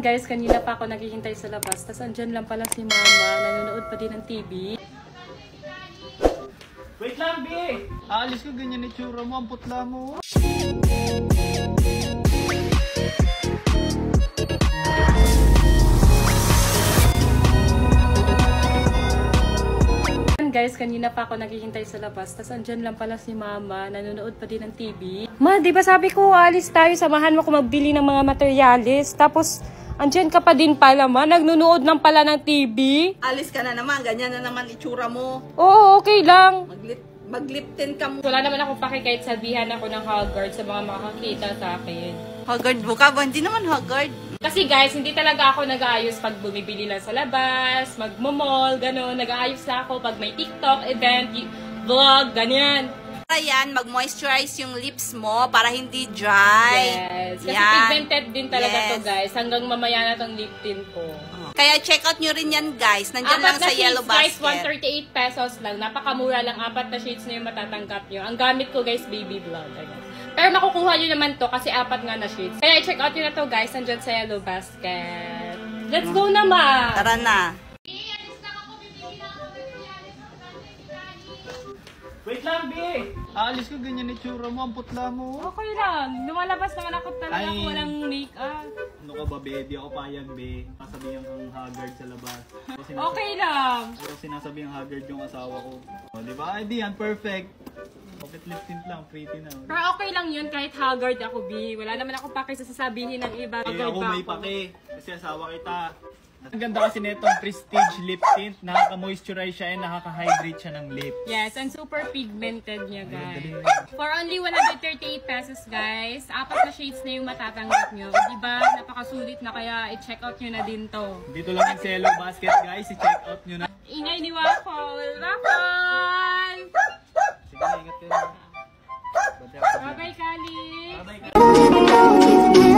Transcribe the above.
Guys, kanina pa ako naghihintay sa labas. Tapos andyan lang pala si mama. Nanonood pa din ng TV. Wait lang, B! Aalis ko, ganyan itsura mo. Ang putla mo. Guys, kanina pa ako naghihintay sa labas. Tapos andyan lang pala si mama. Nanonood pa din ng TV. Ma, di ba sabi ko, alis tayo. Samahan mo ako magbili ng mga materialis. Tapos, andyan ka pa din pala, ma. Nagnunood lang pala ng TV. Alis ka na naman. Ganyan na naman itsura mo. Oo, okay lang. Magliptin ka mo. Wala naman akong paki kahit sabihan ako ng Haggard sa mga makakita sa akin. Haggard mo ka ba? Hindi naman haggard. Kasi guys, hindi talaga ako nag-aayos pag bumibili lang sa labas, magmo-mall, gano'n. Nag-aayos lang ako pag may TikTok, event, vlog, ganyan. Para yan, mag-moisturize yung lips mo para hindi dry. Yes. Kasi yan. pigmented din talaga to guys. Hanggang mamaya na tong lip tint ko. Kaya check out nyo rin yan guys. Nandyan lang sa yellow shades, basket. guys, 138 pesos lang. Napakamura lang. 4 na shades na yung matatanggap nyo. Ang gamit ko guys, baby vlog. Ayan. Pero makukuha nyo naman to kasi 4 nga na shades. Kaya check out nyo na to guys. Nandyan sa yellow basket. Let's go na, ma! Tara na. Wait lang, B! Aalis ko, ganyan itsura mo. Ang putla mo. Okay lang. Lumalabas naman ako talaga kung walang make-up. Ano ka ba, B? Di ako payag, B. Pasabihan kang haggard sa labas. Okay lang. Pero sinasabi ang haggard yung asawa ko. O, di ba? Ay, di yan. Perfect. Pocket lip tint lang. Pretty na. Pero okay lang yun kahit haggard ako, B. Wala naman ako paki sa sasabihin ng iba. Eh, Haggard ako pa may pake. Kasi asawa kita. Ang ganda kasi netong prestige lip tint. Nakaka-moisturize siya and nakaka-hydrate siya ng lips. Yes, and super pigmented niya, guys. Dali. For only 138 pesos, guys. 4 na shades na yung matatanggap nyo. Diba? Napakasulit na kaya i-check out nyo na din to. Dito lang yung Cello Basket, guys. I-check out nyo na. Ingay ni Waffle! Waffle! Sige na, ingat kayo. Bye-bye, Kali! Bye-bye.